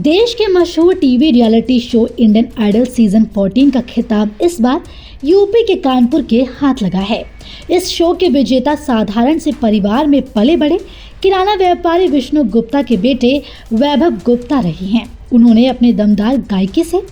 देश के मशहूर TV reality show Indian Idol season 14 का खिताब इस बार यूपी के कानपुर के हाथ लगा है। इस शो के विजेता साधारण से परिवार में पले बड़े किराना व्यापारी विष्णु गुप्ता के बेटे वैभव गुप्ता रहे हैं। उन्होंने अपने दमदार गायकी से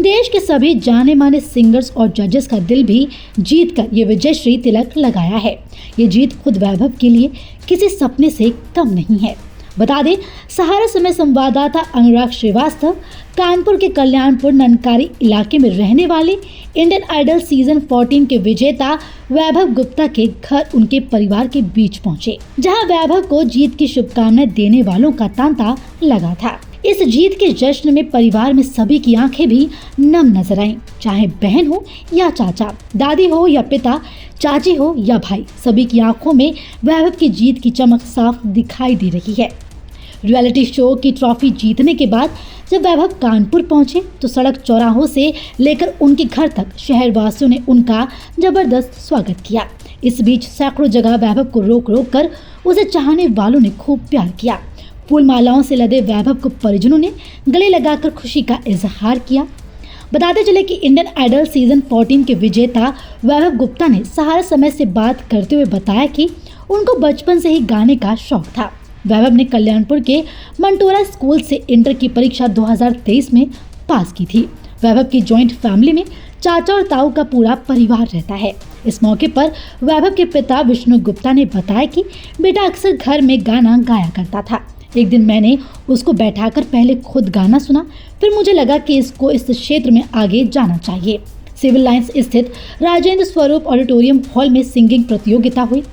देश के सभी जाने माने सिंगर्स और जजेस का दिल भी जीत कर ये विजयश्री तिलक लगाया है। ये जीत खुद वैभव के लिए किसी सपने से कम नहीं है। बता दें, सहारा समय संवाददाता अनुराग श्रीवास्तव कानपुर के कल्याणपुर ननकारी इलाके में रहने वाले इंडियन आइडल सीजन 14 के विजेता वैभव गुप्ता के घर उनके परिवार के बीच पहुंचे, जहां वैभव को जीत की शुभकामनाएं देने वालों का तांता लगा था। इस जीत के जश्न में परिवार में सभी की आंखें भी नम नजर आईं, चाहे बहन हो या चाचा, दादी हो या पिता, चाची हो या भाई, सभी की आंखों में वैभव की जीत की चमक साफ दिखाई दे रही है। रियलिटी शो की ट्रॉफी जीतने के बाद जब वैभव कानपुर पहुंचे तो सड़क चौराहों से लेकर उनके घर तक शहरवासियों ने उनका जबरदस्त स्वागत किया। इस बीच सैकड़ों जगह वैभव को रोक रोक कर उसे चाहने वालों ने खूब प्यार किया। फूल मालाओं से लदे वैभव को परिजनों ने गले लगाकर खुशी का इजहार किया। बताते चले कि इंडियन आइडल सीजन 14 के विजेता वैभव गुप्ता ने सहारा समय से बात करते हुए बताया कि उनको बचपन से ही गाने का शौक था। वैभव ने कल्याणपुर के मंटोरा स्कूल से इंटर की परीक्षा 2023 में पास की थी। वैभव की जॉइंट फैमिली में चाचा और ताऊ का पूरा परिवार रहता है। इस मौके पर वैभव के पिता विष्णु गुप्ता ने बताया कि बेटा अक्सर घर में गाना गाया करता था। एक दिन मैंने उसको बैठाकर पहले खुद गाना सुना, फिर मुझे लगा कि इसको इस क्षेत्र में आगे जाना चाहिए। सिविल लाइंस स्थित राजेंद्र स्वरूप ऑडिटोरियम हॉल में सिंगिंग प्रतियोगिता हुई।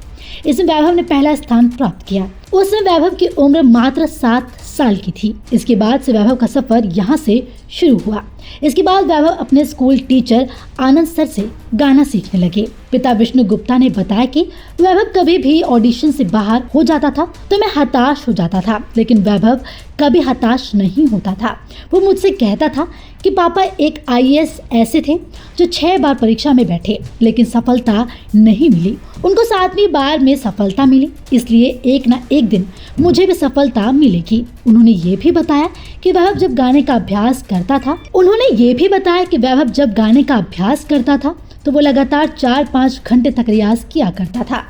इसमें वैभव ने पहला स्थान प्राप्त किया। उस समय वैभव की उम्र मात्र 7 साल की थी। इसके बाद से वैभव का सफर यहाँ से शुरू हुआ। इसके बाद वैभव अपने स्कूल टीचर आनंद सर से गाना सीखने लगे। पिता विष्णु गुप्ता ने बताया कि वैभव कभी भी ऑडिशन से बाहर हो जाता था तो मैं हताश हो जाता था, लेकिन वैभव कभी हताश नहीं होता था। वो मुझसे कहता था कि पापा, एक आईएएस ऐसे थे जो 6 बार परीक्षा में बैठे लेकिन सफलता नहीं मिली। उनको 7वीं बार में सफलता मिली, इसलिए एक ना एक दिन मुझे भी सफलता मिलेगी। उन्होंने ये भी बताया कि वैभव जब गाने का अभ्यास करता था तो वो लगातार 4-5 घंटे तक रियाज किया करता था।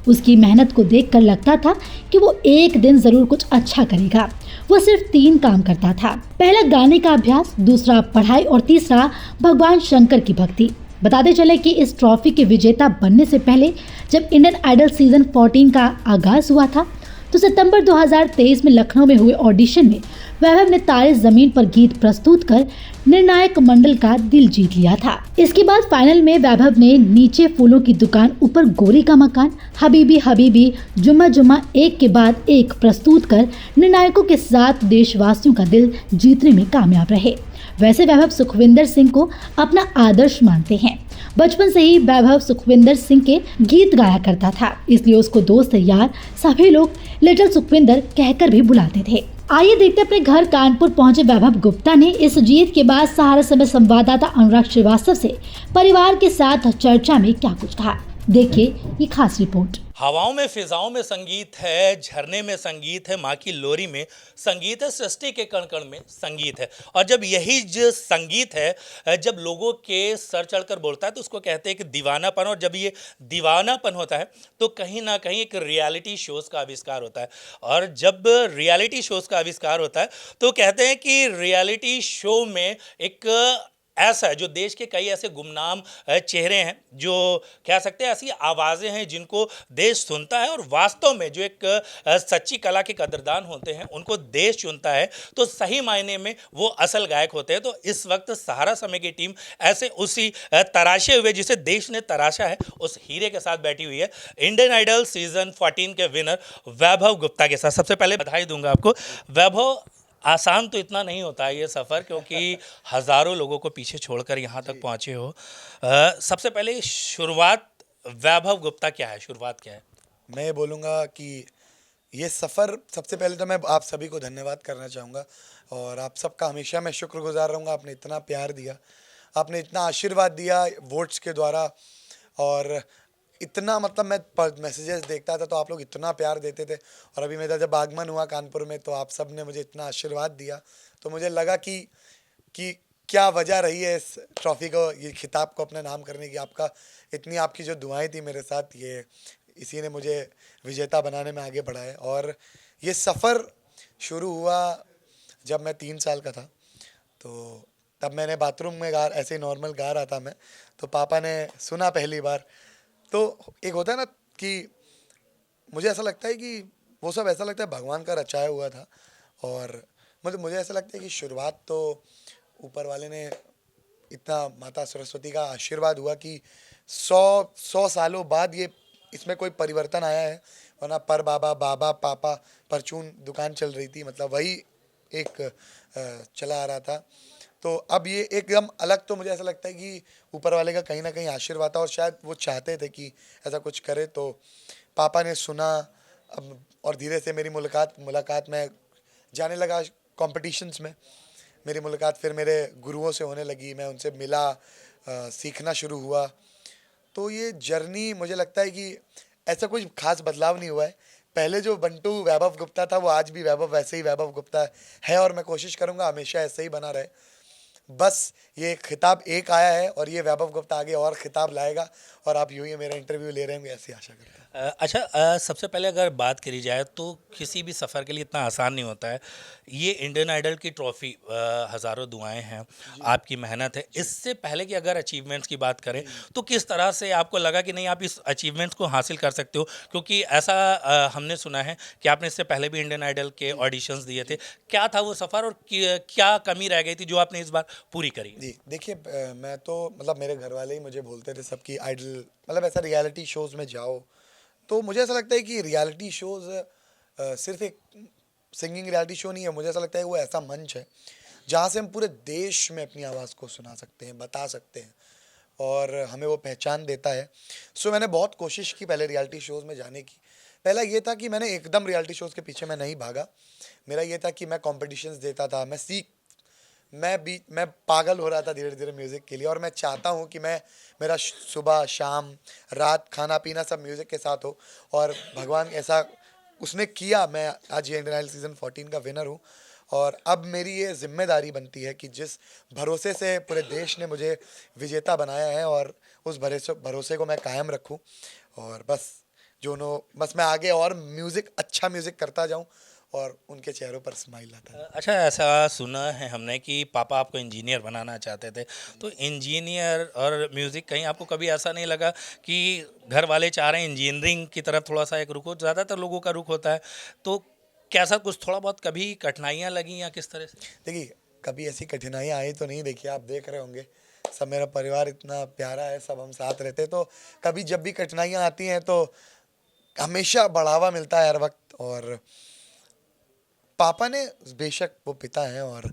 उसकी मेहनत को देखकर लगता था कि वो एक दिन जरूर कुछ अच्छा करेगा। वो सिर्फ 3 काम करता था, पहला गाने का अभ्यास, दूसरा पढ़ाई और तीसरा भगवान शंकर की भक्ति। बताते चले कि इस ट्रॉफी के विजेता बनने से पहले जब इंडियन आइडल सीजन 14 का आगाज हुआ था तो सितंबर 2023 में लखनऊ में हुए ऑडिशन में वैभव ने तारे जमीन पर गीत प्रस्तुत कर निर्णायक मंडल का दिल जीत लिया था। इसके बाद फाइनल में वैभव ने नीचे फूलों की दुकान, ऊपर गोरी का मकान, हबीबी हबीबी, जुम्मा जुम्मा एक के बाद एक प्रस्तुत कर निर्णायकों के साथ देशवासियों का दिल जीतने में कामयाब रहे। वैसे वैभव सुखविंदर सिंह को अपना आदर्श मानते हैं। बचपन से ही वैभव सुखविंदर सिंह के गीत गाया करता था, इसलिए उसको दोस्त यार सभी लोग लिटिल सुखविंदर कहकर भी बुलाते थे। आइए देखते अपने घर कानपुर पहुंचे वैभव गुप्ता ने इस जीत के बाद सहारा समय संवाददाता अनुराग श्रीवास्तव से परिवार के साथ चर्चा में क्या कुछ कहा। देखिए ये खास रिपोर्ट। हवाओं में फिजाओं में संगीत है, झरने में संगीत है, माँ की लोरी में संगीत है, सृष्टि के कण कण में संगीत है। और जब यही जो संगीत है जब लोगों के सर चढ़कर बोलता है तो उसको कहते हैं कि दीवानापन। और जब ये दीवानापन होता है तो कहीं ना कहीं एक रियलिटी शोज़ का आविष्कार होता है। और जब रियलिटी शोज़ का आविष्कार होता है तो कहते हैं कि रियलिटी शो में एक ऐसा है जो देश के कई ऐसे गुमनाम चेहरे हैं, जो कह सकते हैं ऐसी आवाज़ें हैं जिनको देश सुनता है। और वास्तव में जो एक सच्ची कला के कदरदान होते हैं उनको देश चुनता है, तो सही मायने में वो असल गायक होते हैं। तो इस वक्त सहारा समय की टीम ऐसे उसी तराशे हुए जिसे देश ने तराशा है उस हीरे के साथ बैठी हुई है, इंडियन आइडल सीजन 14 के विनर वैभव गुप्ता के साथ। सबसे पहले बधाई दूंगा आपको वैभव। आसान तो इतना नहीं होता है ये सफ़र, क्योंकि हज़ारों लोगों को पीछे छोड़कर यहाँ तक पहुँचे हो। सबसे पहले शुरुआत वैभव गुप्ता क्या है, शुरुआत क्या है? मैं ये बोलूँगा कि ये सफ़र, सबसे पहले तो मैं आप सभी को धन्यवाद करना चाहूँगा और आप सबका हमेशा मैं शुक्रगुजार रहूँगा। आपने इतना प्यार दिया, आपने इतना आशीर्वाद दिया वोट्स के द्वारा। और इतना मतलब मैं मैसेजेस देखता था तो आप लोग इतना प्यार देते थे, और अभी मेरा जब आगमन हुआ कानपुर में तो आप सब ने मुझे इतना आशीर्वाद दिया, तो मुझे लगा कि क्या वजह रही है इस ट्रॉफी को, ये खिताब को अपने नाम करने की। आपका इतनी आपकी जो दुआएं थी मेरे साथ, ये इसी ने मुझे विजेता बनाने में आगे बढ़ाया। और ये सफ़र शुरू हुआ जब मैं 3 साल का था, तो तब मैंने बाथरूम में गा ऐसे ही नॉर्मल गा रहा था मैं, तो पापा ने सुना पहली बार। तो एक होता है ना कि मुझे ऐसा लगता है कि वो सब ऐसा लगता है भगवान का रचाया हुआ था, और मुझे ऐसा लगता है कि शुरुआत तो ऊपर वाले ने इतना, माता सरस्वती का आशीर्वाद हुआ कि 100 सालों बाद ये इसमें कोई परिवर्तन आया है। वरना पर बाबा बाबा पापा परचून दुकान चल रही थी, मतलब वही एक चला आ रहा था। तो अब ये एकदम अलग, तो मुझे ऐसा लगता है कि ऊपर वाले का कहीं ना कहीं आशीर्वाद था, और शायद वो चाहते थे कि ऐसा कुछ करे, तो पापा ने सुना। अब और धीरे से मेरी मुलाकात में जाने लगा कॉम्पिटिशन्स में। मेरी मुलाकात फिर मेरे गुरुओं से होने लगी, मैं उनसे मिला, सीखना शुरू हुआ। तो ये जर्नी मुझे लगता है कि ऐसा कुछ खास बदलाव नहीं हुआ है। पहले जो बंटू वैभव गुप्ता था वो आज भी वैभव वैसे ही वैभव गुप्ता है, और मैं कोशिश करूँगा हमेशा ऐसे ही बना रहे। बस ये खिताब एक आया है, और ये वैभव गुप्ता आगे और खिताब लाएगा, और आप यूँ ही मेरा इंटरव्यू ले रहे होंगे, ऐसी आशा करता हूँ। अच्छा, सबसे पहले अगर बात करी जाए तो किसी भी सफ़र के लिए इतना आसान नहीं होता है। ये इंडियन आइडल की ट्रॉफ़ी, हज़ारों दुआएं हैं, आपकी मेहनत है। इससे पहले की अगर अचीवमेंट्स की बात करें तो किस तरह से आपको लगा कि नहीं आप इस अचीवमेंट्स को हासिल कर सकते हो? क्योंकि ऐसा हमने सुना है कि आपने इससे पहले भी इंडियन आइडल के ऑडिशंस दिए थे। क्या था वो सफ़र, और क्या कमी रह गई थी जो आपने इस बार पूरी करी? जी, देखिए, मैं तो मतलब मेरे घर वाले ही मुझे बोलते थे सब कि आइडल मतलब ऐसा रियलिटी शोज़ में जाओ। तो मुझे ऐसा लगता है कि रियलिटी शोज़ सिर्फ एक सिंगिंग रियलिटी शो नहीं है। मुझे ऐसा लगता है वो ऐसा मंच है जहाँ से हम पूरे देश में अपनी आवाज़ को सुना सकते हैं, बता सकते हैं, और हमें वो पहचान देता है। सो मैंने बहुत कोशिश की पहले रियलिटी शोज़ में जाने की। पहला ये था कि मैंने एकदम रियलिटी शोज़ के पीछे मैं नहीं भागा। मेरा ये था कि मैं कॉम्पिटिशन्स देता था, मैं पागल हो रहा था धीरे धीरे म्यूज़िक के लिए, और मैं चाहता हूँ कि मेरा सुबह शाम रात खाना पीना सब म्यूज़िक के साथ हो। और भगवान ऐसा उसने किया, मैं आज ये इंडियन आइडल सीज़न 14 का विनर हूँ। और अब मेरी ये जिम्मेदारी बनती है कि जिस भरोसे से पूरे देश ने मुझे विजेता बनाया है, और उस भरोसे को मैं कायम रखूँ, और बस मैं आगे और अच्छा म्यूज़िक करता जाऊँ, और उनके चेहरों पर स्माइल आता है। अच्छा, ऐसा सुना है हमने कि पापा आपको इंजीनियर बनाना चाहते थे। तो इंजीनियर और म्यूज़िक, कहीं आपको कभी ऐसा नहीं लगा कि घर वाले चाह रहे हैं इंजीनियरिंग की तरफ थोड़ा सा एक रुख हो? ज़्यादातर लोगों का रुख होता है। तो कैसा कुछ थोड़ा बहुत कभी कठिनाइयाँ लगीं या किस तरह से? देखिए, कभी ऐसी कठिनाइयाँ आई तो नहीं, देखिए आप देख रहे होंगे सब, मेरा परिवार इतना प्यारा है, सब हम साथ रहते हैं, तो कभी जब भी कठिनाइयाँ आती हैं तो हमेशा बढ़ावा मिलता है हर वक्त। और पापा ने, बेशक वो पिता हैं और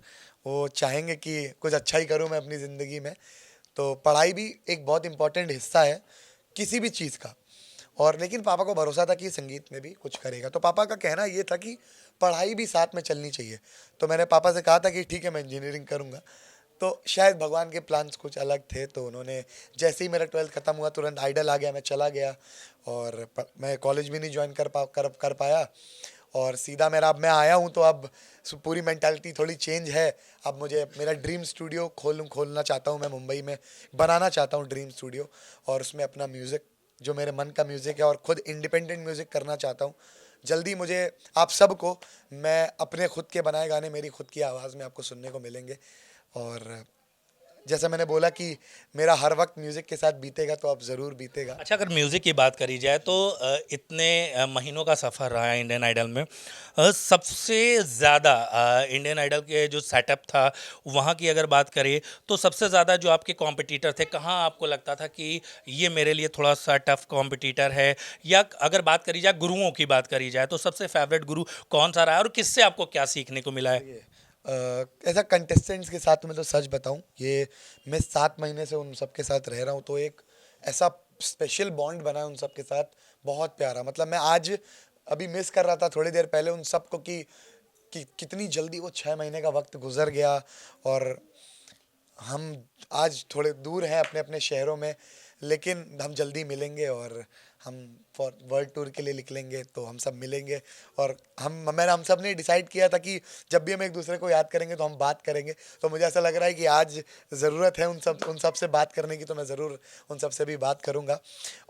वो चाहेंगे कि कुछ अच्छा ही करूं मैं अपनी ज़िंदगी में, तो पढ़ाई भी एक बहुत इम्पोर्टेंट हिस्सा है किसी भी चीज़ का। और लेकिन पापा को भरोसा था कि संगीत में भी कुछ करेगा, तो पापा का कहना ये था कि पढ़ाई भी साथ में चलनी चाहिए। तो मैंने पापा से कहा था कि ठीक है, मैं इंजीनियरिंग करूँगा। तो शायद भगवान के प्लान्स कुछ अलग थे, तो उन्होंने, जैसे ही मेरा 12th ख़त्म हुआ तुरंत आइडल आ गया, मैं चला गया, और मैं कॉलेज भी नहीं ज्वाइन कर पाया, और सीधा मेरा, अब मैं आया हूँ तो अब पूरी मेंटालिटी थोड़ी चेंज है। अब मुझे मेरा ड्रीम स्टूडियो खोलना चाहता हूँ मैं मुंबई में, बनाना चाहता हूँ ड्रीम स्टूडियो, और उसमें अपना म्यूज़िक, जो मेरे मन का म्यूज़िक है, और खुद इंडिपेंडेंट म्यूज़िक करना चाहता हूँ। जल्दी मुझे आप सबको, मैं अपने खुद के बनाए गाने मेरी खुद की आवाज़ में आपको सुनने को मिलेंगे। और जैसा मैंने बोला कि मेरा हर वक्त म्यूज़िक के साथ बीतेगा, तो अब ज़रूर बीतेगा। अच्छा, अगर म्यूज़िक की बात करी जाए तो इतने महीनों का सफ़र रहा है इंडियन आइडल में। सबसे ज़्यादा इंडियन आइडल के जो सेटअप था वहाँ की अगर बात करें तो सबसे ज़्यादा जो आपके कॉम्पिटिटर थे, कहाँ आपको लगता था कि ये मेरे लिए थोड़ा सा टफ कॉम्पिटिटर है? या अगर बात करी जाए, गुरुओं की बात करी जाए, तो सबसे फेवरेट गुरु कौन सा रहा है और किससे आपको क्या सीखने को मिला है? देखिए, ऐसा कंटेस्टेंट्स के साथ मैं तो सच बताऊं, ये मैं 7 महीने से उन सब के साथ रह रहा हूं, तो एक ऐसा स्पेशल बॉन्ड बना है उन सब के साथ, बहुत प्यारा। मतलब मैं आज अभी मिस कर रहा था थोड़ी देर पहले उन सबको कि कितनी जल्दी वो 6 महीने का वक्त गुजर गया, और हम आज थोड़े दूर हैं अपने अपने शहरों में, लेकिन हम जल्दी मिलेंगे और हम फॉर वर्ल्ड टूर के लिए निकलेंगे, तो हम सब मिलेंगे। और हम सब ने डिसाइड किया था कि जब भी हम एक दूसरे को याद करेंगे तो हम बात करेंगे। तो मुझे ऐसा लग रहा है कि आज ज़रूरत है उन सब से बात करने की, तो मैं ज़रूर उन सब से भी बात करूँगा।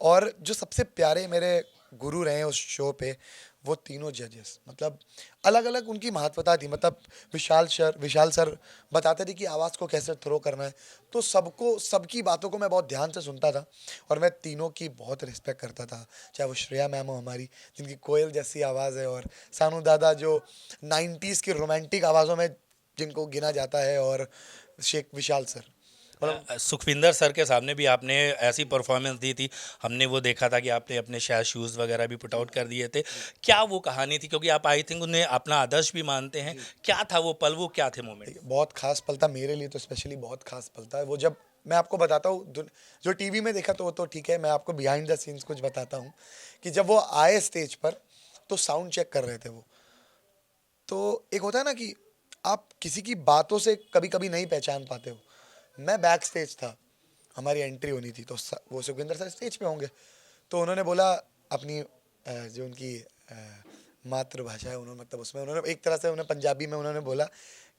और जो सबसे प्यारे मेरे गुरु रहे उस शो पे, वो तीनों जजेस, मतलब अलग अलग उनकी महत्वता थी। मतलब विशाल सर बताते थे कि आवाज़ को कैसे थ्रो करना है, तो सबकी बातों को मैं बहुत ध्यान से सुनता था और मैं तीनों की बहुत रिस्पेक्ट करता था। चाहे वो श्रेया मैम हो हमारी, जिनकी कोयल जैसी आवाज़ है, और सानू दादा जो 90s की रोमांटिक आवाज़ों में जिनको गिना जाता है, और शेख विशाल सर। सुखविंदर सर के सामने भी आपने ऐसी परफॉर्मेंस दी थी, हमने वो देखा था कि आपने अपने शायद शूज़ वगैरह भी पुट आउट कर दिए थे। क्या वो कहानी थी, क्योंकि आप आई थिंक उन्हें अपना आदर्श भी मानते हैं, क्या था वो पल, वो क्या थे मोमेंट? बहुत खास पल था मेरे लिए, तो स्पेशली बहुत खास पल था वो। जब मैं आपको बताता हूँ, जो टीवी में देखा तो वो तो ठीक है, मैं आपको बिहाइंड द सीन्स कुछ बताता हूँ कि जब वो आए स्टेज पर तो साउंड चेक कर रहे थे वो। तो एक होता है ना कि आप किसी की बातों से कभी कभी नहीं पहचान पाते हो। मैं बैक स्टेज था, हमारी एंट्री होनी थी, तो वो सुखविंदर सर स्टेज पे होंगे। तो उन्होंने बोला अपनी जो उनकी मातृभाषा है, उन्होंने मतलब उसमें उन्होंने एक तरह से उन्हें पंजाबी में उन्होंने बोला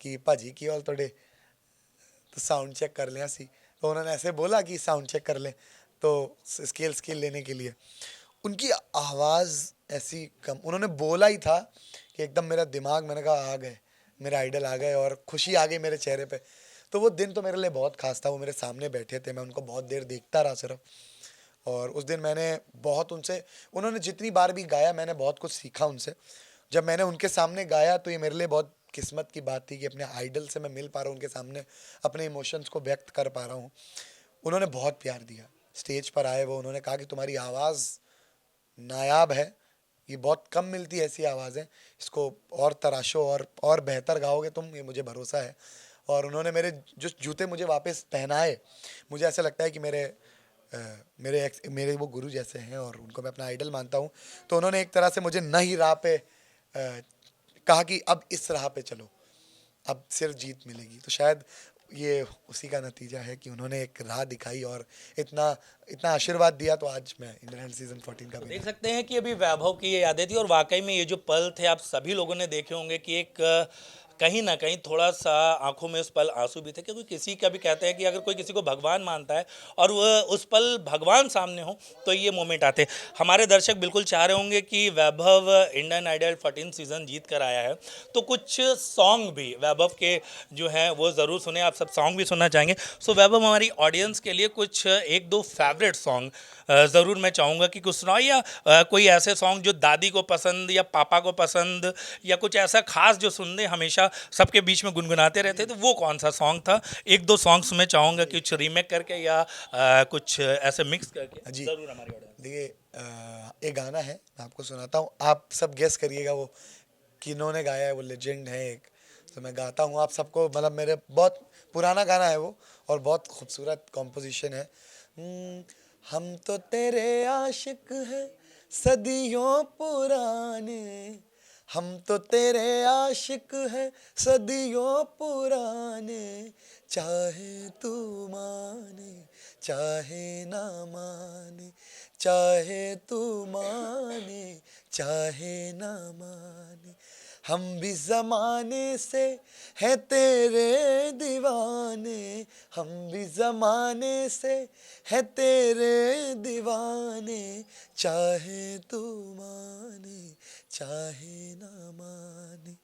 कि पाजी की हाल तोड़े, तो साउंड चेक कर लें ऐसी। तो उन्होंने ऐसे बोला कि साउंड चेक कर लें, तो स्केल लेने के लिए उनकी आवाज़ ऐसी कम, उन्होंने बोला ही था कि एकदम मेरा दिमाग, मैंने कहा आ गए, मेरे आइडल आ गए, और खुशी आ गई मेरे चेहरे पे। तो वो दिन तो मेरे लिए बहुत खास था। वो मेरे सामने बैठे थे, मैं उनको बहुत देर देखता रहा सिर्फ। और उस दिन मैंने बहुत उनसे, उन्होंने जितनी बार भी गाया मैंने बहुत कुछ सीखा उनसे। जब मैंने उनके सामने गाया तो ये मेरे लिए बहुत किस्मत की बात थी कि अपने आइडल से मैं मिल पा रहा हूँ, उनके सामने अपने इमोशंस को व्यक्त कर पा रहा हूँ। उन्होंने बहुत प्यार दिया। स्टेज पर आए वो, उन्होंने कहा कि तुम्हारी आवाज़ नायाब है, ये बहुत कम मिलती है ऐसी आवाज़ें, इसको और तराशो और बेहतर गाओगे तुम, ये मुझे भरोसा है। और उन्होंने मेरे जो जूते मुझे वापस पहनाए, मुझे ऐसा लगता है कि मेरे वो गुरु जैसे हैं और उनको मैं अपना आइडल मानता हूँ। तो उन्होंने एक तरह से मुझे नई राह पे कहा कि अब इस राह पे चलो, अब सिर्फ जीत मिलेगी। तो शायद ये उसी का नतीजा है कि उन्होंने एक राह दिखाई और इतना इतना आशीर्वाद दिया, तो आज मैं इंडियन आइडल सीजन 14 का देख सकते हैं कि अभी वैभव की ये यादें थी, और वाकई में ये जो पल थे आप सभी लोगों ने देखे होंगे कि एक कहीं ना कहीं थोड़ा सा आंखों में उस पल आंसू भी थे, क्योंकि किसी का भी कहते हैं कि अगर कोई किसी को भगवान मानता है और वह उस पल भगवान सामने हो तो ये मोमेंट आते। हमारे दर्शक बिल्कुल चाह रहे होंगे कि वैभव इंडियन आइडल 14 सीजन जीत कर आया है, तो कुछ सॉन्ग भी वैभव के जो हैं वो ज़रूर सुने। आप सब सॉन्ग भी सुनना चाहेंगे। सो वैभव, हमारी ऑडियंस के लिए कुछ एक दो फेवरेट सॉन्ग ज़रूर मैं चाहूँगा कि कुछ सुनाओ, या कोई ऐसे सॉन्ग जो दादी को पसंद या पापा को पसंद, या कुछ ऐसा खास जो सुनने हमेशा सबके बीच में गुनगुनाते रहते, तो वो कौन सा सॉन्ग था? एक दो सॉन्ग्स मैं चाहूँगा कुछ रीमेक करके या कुछ ऐसे मिक्स करके जी ज़रूर हमारी ऑडियंस। देखिए, एक गाना है, मैं आपको सुनाता हूँ, आप सब गेस करिएगा वो किन्होंने गाया है। वो लेजेंड है एक, तो मैं गाता हूँ आप सबको, मतलब मेरे बहुत पुराना गाना है वो, और बहुत खूबसूरत कॉम्पोजिशन है। हम तो तेरे आशिक हैं सदियों पुराने, हम तो तेरे आशिक हैं सदियों पुराने, चाहे तू माने चाहे ना माने, चाहे तू माने चाहे ना माने, हम भी ज़माने से हैं तेरे दीवाने, हम भी ज़माने से हैं तेरे दीवाने, चाहे तू माने चाहे ना माने।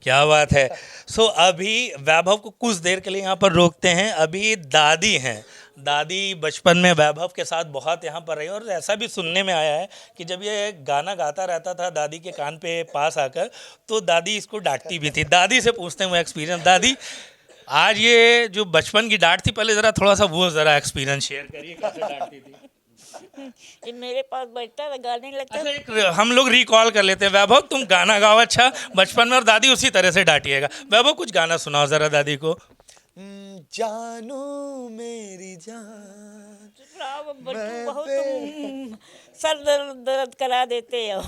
क्या बात है। सो अभी वैभव को कुछ देर के लिए यहाँ पर रोकते हैं। अभी दादी हैं, दादी बचपन में वैभव के साथ बहुत यहाँ पर रही, और ऐसा भी सुनने में आया है कि जब ये गाना गाता रहता था दादी के कान पे पास आकर, तो दादी इसको डांटती भी थी। दादी से पूछते हैं वो एक्सपीरियंस। दादी, आज ये जो बचपन की डांट थी, पहले ज़रा थोड़ा सा वो ज़रा एक्सपीरियंस शेयर करिए, कैसे डांटती थी? ये मेरे पास बैठता था, गाने लगता अच्छा, एक हम लोग रिकॉल कर लेते हैं। वैभव, तुम गाना गाओ अच्छा बचपन में, और दादी उसी तरह से डांटिएगा। वैभव, कुछ गाना सुनाओ ज़रा दादी को। जानू मेरी जान, था। बच्चू मैं बहुत ते- सर दर्द करा देते हो।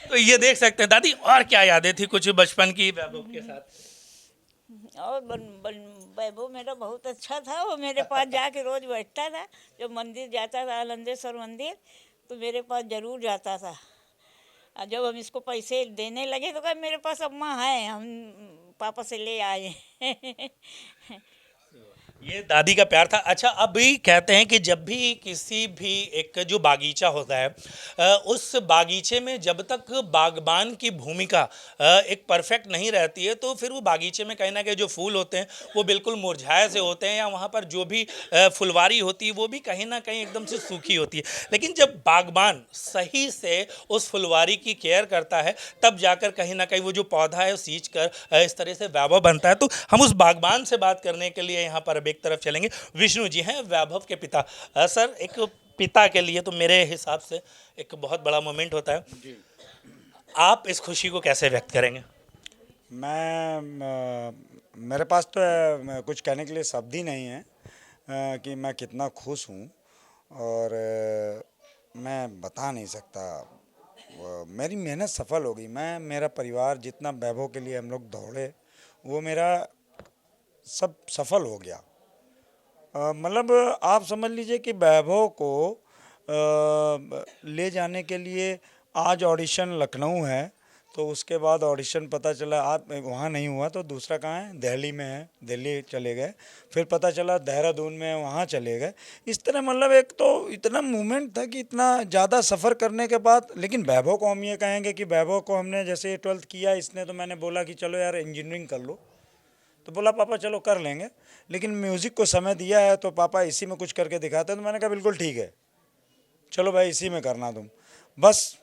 तो ये देख सकते हैं दादी, और क्या यादें थी कुछ बचपन की वैभव के साथ? और वैभव मेरा बहुत अच्छा था। वो मेरे पास जाके रोज बैठता था। जब मंदिर जाता था आनंदेश्वर मंदिर, तो मेरे पास जरूर जाता था। और जब हम इसको पैसे देने लगे तो कहा मेरे पास अम्मा है, हम पापा से ले आए। ये दादी का प्यार था। अच्छा, अभी कहते हैं कि जब भी किसी भी एक जो बागीचा होता है, उस बागीचे में जब तक बागबान की भूमिका एक परफेक्ट नहीं रहती है, तो फिर वो बागीचे में कहीं ना कहीं जो फूल होते हैं वो बिल्कुल मुरझाए से होते हैं, या वहाँ पर जो भी फुलवारी होती है वो भी कहीं ना कहीं एकदम से सूखी होती है। लेकिन जब बागबान सही से उस फुलवारी की केयर करता है, तब जाकर कहीं ना कहीं वो जो पौधा है सींच कर इस तरह से वैभव बनता है। तो हम उस बागबान से बात करने के लिए यहाँ पर अब एक तरफ चलेंगे। विष्णु जी हैं वैभव के पिता। सर, एक पिता के लिए तो मेरे हिसाब से एक बहुत बड़ा मोमेंट होता है। आप इस खुशी को कैसे व्यक्त करेंगे? मेरे पास तो कुछ कहने के लिए शब्द ही नहीं है कि मैं कितना खुश हूँ, और मैं बता नहीं सकता। मेरी मेहनत सफल हो गई। मेरा परिवार जितना वैभव के लिए हम लोग दौड़े, वो मेरा सब सफल हो गया। मतलब आप समझ लीजिए कि वैभव को ले जाने के लिए आज ऑडिशन लखनऊ है, तो उसके बाद ऑडिशन पता चला आप वहाँ नहीं हुआ तो दूसरा कहाँ है, दिल्ली में है, दिल्ली चले गए। फिर पता चला देहरादून में है, वहाँ चले गए। इस तरह मतलब एक तो इतना मूवमेंट था कि इतना ज़्यादा सफ़र करने के बाद। लेकिन वैभव को हम ये कहेंगे कि वैभव को हमने जैसे 12th किया इसने, तो मैंने बोला कि चलो यार इंजीनियरिंग कर लो, तो बोला पापा चलो कर लेंगे, लेकिन म्यूज़िक को समय दिया है तो पापा इसी में कुछ करके दिखाते हैं। तो मैंने कहा बिल्कुल ठीक है, चलो भाई इसी में करना तुम। बस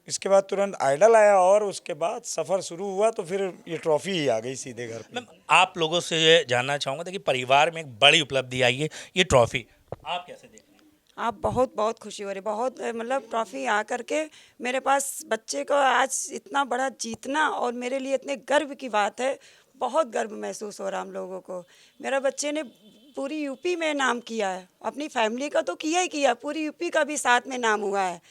इसके बाद तुरंत आइडल आया और उसके बाद सफ़र शुरू हुआ, तो फिर ये ट्रॉफी ही आ गई सीधे घर पे। मैम, आप लोगों से ये जानना चाहूँगा, देखिए परिवार में एक बड़ी उपलब्धि आई है, ये ट्रॉफी आप कैसे देख रहे हैं? आप बहुत बहुत खुशी हो रही, बहुत मतलब ट्रॉफी आ करके मेरे पास बच्चे को आज इतना बड़ा जीतना, और मेरे लिए इतने गर्व की बात है। बहुत गर्व महसूस हो रहा हम लोगों को। मेरा बच्चे ने पूरी यूपी में नाम किया है, अपनी फैमिली का तो किया ही किया, पूरी यूपी का भी साथ में नाम हुआ है।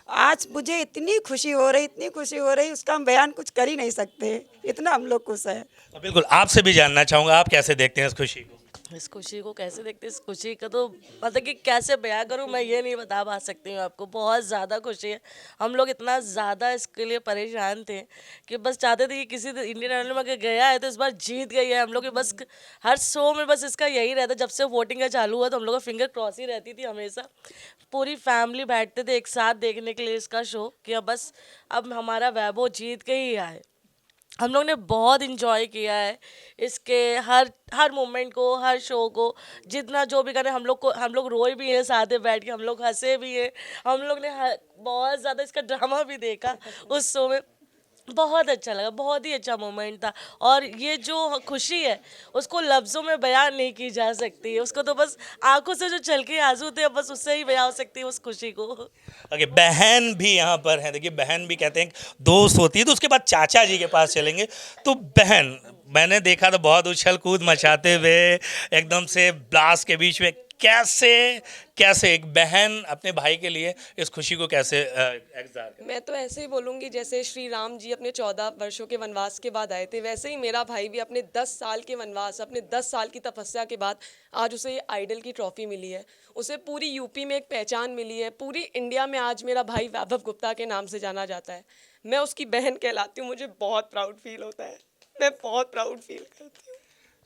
आज मुझे इतनी खुशी हो रही, इतनी खुशी हो रही, उसका हम बयान कुछ कर ही नहीं सकते, इतना हम लोग खुश हैं। तो बिल्कुल आपसे भी जानना चाहूँगा, आप कैसे देखते हैं इस खुशी को? इस खुशी को कैसे देखते हैं, इस खुशी का तो मतलब कि कैसे बयां करूं, मैं ये नहीं बता पा सकती हूँ आपको। बहुत ज़्यादा खुशी है। हम लोग इतना ज़्यादा इसके लिए परेशान थे कि बस चाहते थे कि किसी इंडियन आइडल में अगर गया है तो इस बार जीत गई है। हम लोग के बस हर शो में बस इसका यही रहता। जब से वोटिंग का चालू हुआ तो हम लोग का फिंगर क्रॉस ही रहती थी हमेशा। पूरी फैमिली बैठते थे एक साथ देखने के लिए इसका शो, कि अब हमारा वैभव जीत के ही आए। हम लोग ने बहुत इन्जॉय किया है इसके हर मोमेंट को, हर शो को। जितना जो भी करें हम लोग रोए भी हैं साथ में बैठ के, हम लोग हंसे भी हैं। हम लोग ने बहुत ज़्यादा इसका ड्रामा भी देखा उस शो में। बहुत अच्छा लगा, बहुत ही अच्छा मोमेंट था। और ये जो खुशी है उसको लफ्ज़ों में बयान नहीं की जा सकती है। उसको तो बस आंखों से जो छलके आंसू थे, बस उससे ही बयान हो सकती है उस खुशी को। ओके, बहन भी यहाँ पर है। देखिए, बहन भी कहते हैं दोस्त होती है। तो उसके बाद चाचा जी के पास चलेंगे। तो बहन, मैंने देखा था बहुत उछल कूद मचाते हुए एकदम से ब्लास्ट के बीच में। कैसे एक बहन अपने भाई के लिए इस खुशी को कैसे एग्जार करे? मैं तो ऐसे ही बोलूँगी, जैसे श्री राम जी अपने 14 वर्षों के वनवास के बाद आए थे, वैसे ही मेरा भाई भी अपने 10 साल के वनवास, अपने 10 साल की तपस्या के बाद आज उसे आइडल की ट्रॉफी मिली है। उसे पूरी यूपी में एक पहचान मिली है। पूरी इंडिया में आज मेरा भाई वैभव गुप्ता के नाम से जाना जाता है। मैं उसकी बहन कहलाती हूँ। मुझे बहुत प्राउड फील होता है, मैं बहुत प्राउड फील करती हूँ।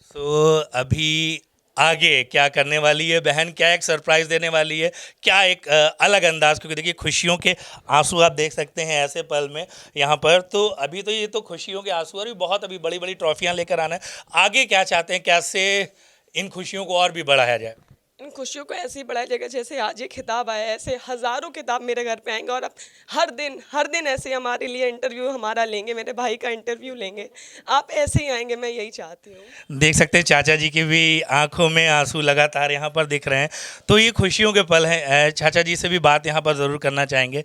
सो अभी आगे क्या करने वाली है बहन? क्या एक सरप्राइज देने वाली है? क्या एक अलग अंदाज? क्योंकि देखिए, खुशियों के आंसू आप देख सकते हैं ऐसे पल में यहाँ पर। तो अभी तो ये तो खुशियों के आंसू, और भी बहुत अभी बड़ी बड़ी ट्रॉफियाँ लेकर आना है। आगे क्या चाहते हैं, कैसे इन खुशियों को और भी बढ़ाया जाए? इन खुशियों को ऐसे ही बढ़ाई जाएगा, जैसे आज ये खिताब आया है, ऐसे हज़ारों खिताब मेरे घर पे आएंगे। और अब हर दिन ऐसे हमारे लिए इंटरव्यू हमारा लेंगे, मेरे भाई का इंटरव्यू लेंगे। आप ऐसे ही आएंगे, मैं यही चाहती हूँ। देख सकते हैं चाचा जी की भी आंखों में आंसू लगातार यहाँ पर दिख रहे हैं। तो ये खुशियों के पल हैं। चाचा जी से भी बात यहाँ पर ज़रूर करना चाहेंगे।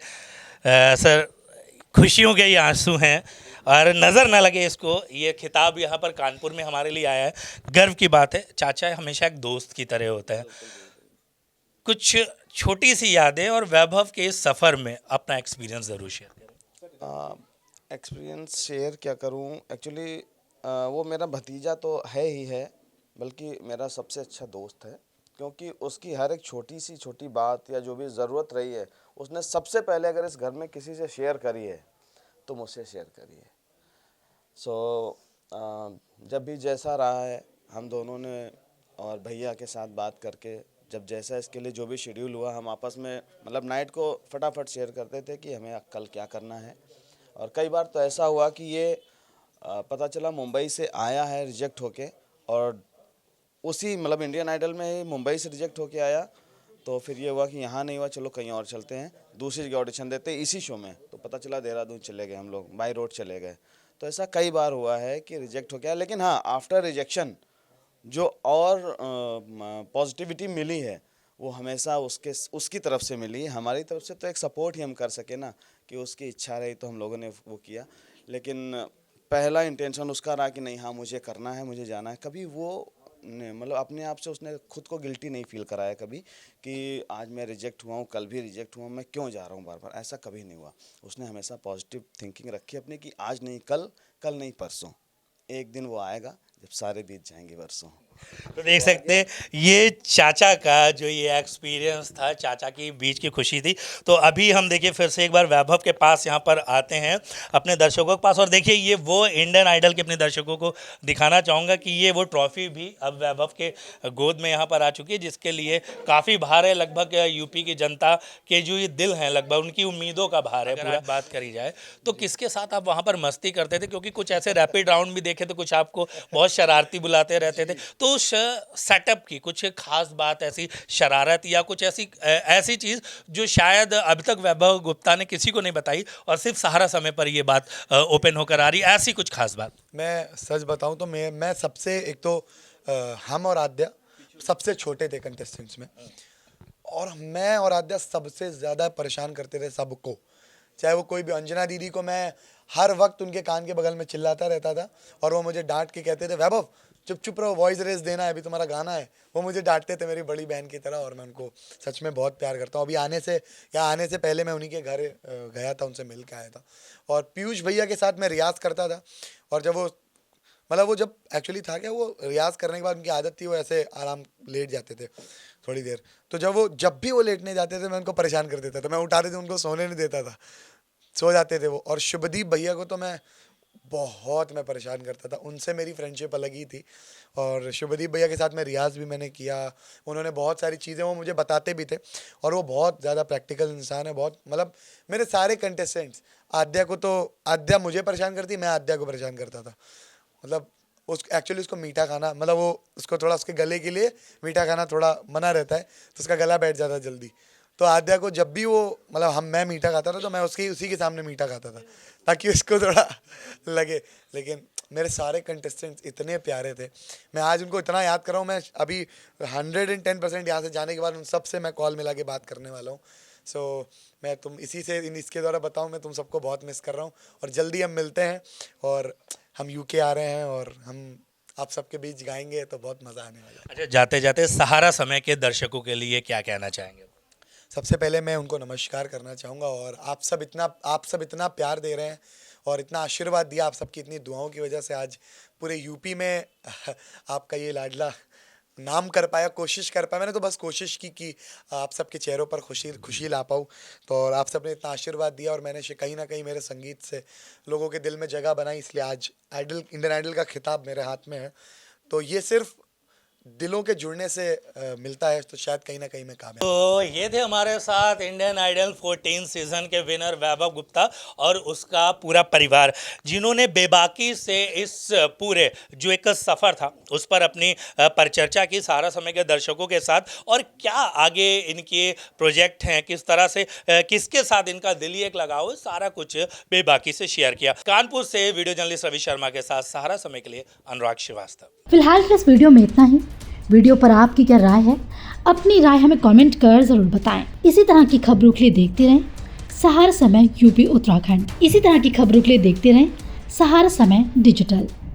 सर, खुशियों के ये आंसू हैं, और नज़र ना लगे इसको, ये खिताब यहाँ पर कानपुर में हमारे लिए आया है, गर्व की बात है। चाचा हमेशा एक दोस्त की तरह होता है। कुछ छोटी सी यादें और वैभव के इस सफ़र में अपना एक्सपीरियंस ज़रूर शेयर करें। एक्सपीरियंस शेयर क्या करूं, एक्चुअली वो मेरा भतीजा तो है ही है, बल्कि मेरा सबसे अच्छा दोस्त है, क्योंकि उसकी हर एक छोटी बात या जो भी ज़रूरत रही है उसने सबसे पहले अगर इस घर में किसी से शेयर करी है तो मुझसे शेयर करी है। जब भी जैसा रहा है हम दोनों ने और भैया के साथ बात करके जब जैसा इसके लिए जो भी शेड्यूल हुआ हम आपस में मतलब नाइट को फटाफट शेयर करते थे कि हमें कल क्या करना है। और कई बार तो ऐसा हुआ कि ये पता चला मुंबई से आया है रिजेक्ट होके, और उसी मतलब इंडियन आइडल में ही मुंबई से रिजेक्ट होके आया, तो फिर ये हुआ कि यहाँ नहीं हुआ, चलो कहीं और चलते हैं, दूसरी जगह ऑडिशन देते हैं इसी शो में। तो पता चला देहरादून चले गए हम लोग, बाई रोड चले गए। तो ऐसा कई बार हुआ है कि रिजेक्ट हो गया, लेकिन हाँ आफ्टर रिजेक्शन जो और पॉजिटिविटी मिली है वो हमेशा उसकी तरफ से मिली है। हमारी तरफ से तो एक सपोर्ट ही हम कर सके ना, कि उसकी इच्छा रही तो हम लोगों ने वो किया, लेकिन पहला इंटेंशन उसका रहा कि नहीं हाँ मुझे करना है, मुझे जाना है। कभी वो मतलब अपने आप से उसने खुद को गिल्टी नहीं फील कराया कभी कि आज मैं रिजेक्ट हुआ हूँ, कल भी रिजेक्ट हुआ हूँ, मैं क्यों जा रहा हूँ बार बार, ऐसा कभी नहीं हुआ। उसने हमेशा पॉजिटिव थिंकिंग रखी अपनी कि आज नहीं कल, कल नहीं परसों, एक दिन वो आएगा जब सारे बीत जाएंगे वर्षों। तो देख सकते हैं ये चाचा का जो ये एक्सपीरियंस था, चाचा की बीच की खुशी थी। तो अभी हम देखिए फिर से एक बार वैभव के पास यहाँ पर आते हैं अपने दर्शकों के पास, और देखिए ये वो इंडियन आइडल के अपने दर्शकों को दिखाना चाहूँगा कि ये वो ट्रॉफी भी अब वैभव के गोद में यहाँ पर आ चुकी है, जिसके लिए काफ़ी भार है। लगभग यूपी की जनता के जो ये दिल हैं, लगभग उनकी उम्मीदों का भार है। पूरा बात करी जाए तो किसके साथ आप वहाँ पर मस्ती करते थे, क्योंकि कुछ ऐसे रैपिड राउंड भी देखे तो कुछ आपको बहुत शरारती बुलाते रहते थे, तो उस सेटअप की कुछ खास बात, ऐसी शरारत या कुछ ऐसी चीज़ जो शायद अभी तक वैभव गुप्ता ने किसी को नहीं बताई और सिर्फ सहारा समय पर ये बात ओपन होकर आ रही, ऐसी कुछ खास बात? मैं सच बताऊं तो मैं सबसे एक तो हम और आद्या सबसे छोटे थे कंटेस्टेंट्स में, और मैं और आद्या सबसे ज़्यादा परेशान करते थे सबको। चाहे वो कोई भी, अंजना दीदी को मैं हर वक्त उनके कान के बगल में चिल्लाता रहता था और वो मुझे डांट के कहते थे वैभव चुप रहो, वॉइस रेस देना है, अभी तुम्हारा गाना है। वो मुझे डांटते थे मेरी बड़ी बहन की तरह, और मैं उनको सच में बहुत प्यार करता हूँ। अभी आने से पहले मैं उन्हीं के घर गया था, उनसे मिल के आया था। और पीयूष भैया के साथ मैं रियाज़ करता था, और जब जब एक्चुअली था क्या, वो रियाज़ करने के बाद उनकी आदत थी वो ऐसे आराम लेट जाते थे थोड़ी देर, तो जब भी वो लेटने जाते थे मैं उनको परेशान कर देता था, मैं उठाते थे, उनको सोने नहीं देता था, सो जाते थे वो। और शुभदीप भैया को तो मैं परेशान करता था, उनसे मेरी फ्रेंडशिप अलग ही थी। और शुभदीप भैया के साथ मैं रियाज़ भी मैंने किया, उन्होंने बहुत सारी चीज़ें वो मुझे बताते भी थे, और वो बहुत ज़्यादा प्रैक्टिकल इंसान है, बहुत मतलब मेरे सारे कंटेस्टेंट्स, आद्या मुझे परेशान करती, मैं आद्या को परेशान करता था। मतलब उसको मीठा खाना, मतलब वो उसको थोड़ा उसके गले के लिए मीठा खाना थोड़ा मना रहता है, तो उसका गला बैठ जाता है जल्दी। तो आद्या को जब भी वो मतलब मैं मीठा खाता था तो मैं उसी के सामने मीठा खाता था ताकि उसको थोड़ा लगे। लेकिन मेरे सारे कंटेस्टेंट्स इतने प्यारे थे, मैं आज उनको इतना याद कर रहा हूँ। मैं अभी 110% यहाँ से जाने के बाद उन सबसे मैं कॉल मिला के बात करने वाला हूँ। मैं इसके द्वारा बताऊँ, मैं तुम सबको बहुत मिस कर रहा हूँ, और जल्दी हम मिलते हैं, और हम यूके आ रहे हैं और हम आप सबके बीच गाएंगे, तो बहुत मज़ा आने वाला है। अच्छा, जाते जाते सहारा समय के दर्शकों के लिए क्या कहना चाहेंगे? सबसे पहले मैं उनको नमस्कार करना चाहूँगा, और आप सब इतना प्यार दे रहे हैं और इतना आशीर्वाद दिया, आप सबकी इतनी दुआओं की वजह से आज पूरे यूपी में आपका ये लाडला नाम कर पाया, कोशिश कर पाया। मैंने तो बस कोशिश की कि आप सबके चेहरों पर खुशी ला पाऊँ, तो और आप सब ने इतना आशीर्वाद दिया, और मैंने कहीं ना कहीं मेरे संगीत से लोगों के दिल में जगह बनाई, इसलिए आज इंडियन आइडल का खिताब मेरे हाथ में है। तो ये सिर्फ दिलों के जुड़ने से मिलता है, तो शायद कहीं ना कहीं मैं कामयाब। तो ये थे हमारे साथ इंडियन आइडल 14 सीजन के विनर वैभव गुप्ता और उसका पूरा परिवार, जिन्होंने बेबाकी से इस पूरे जो एक सफ़र था उस पर अपनी परिचर्चा की सहारा समय के दर्शकों के साथ, और क्या आगे इनके प्रोजेक्ट हैं, किस तरह से किसके साथ इनका दिली एक लगाव, सारा कुछ बेबाकी से शेयर किया। कानपुर से वीडियो जर्नलिस्ट रवि शर्मा के साथ सहारा समय के लिए अनुराग श्रीवास्तव। फिलहाल इस वीडियो में इतना ही। वीडियो पर आपकी क्या राय है? अपनी राय हमें कमेंट कर जरूर बताएं। इसी तरह की खबरों के लिए देखते रहें सहारा समय यूपी उत्तराखंड। इसी तरह की खबरों के लिए देखते रहें सहारा समय डिजिटल।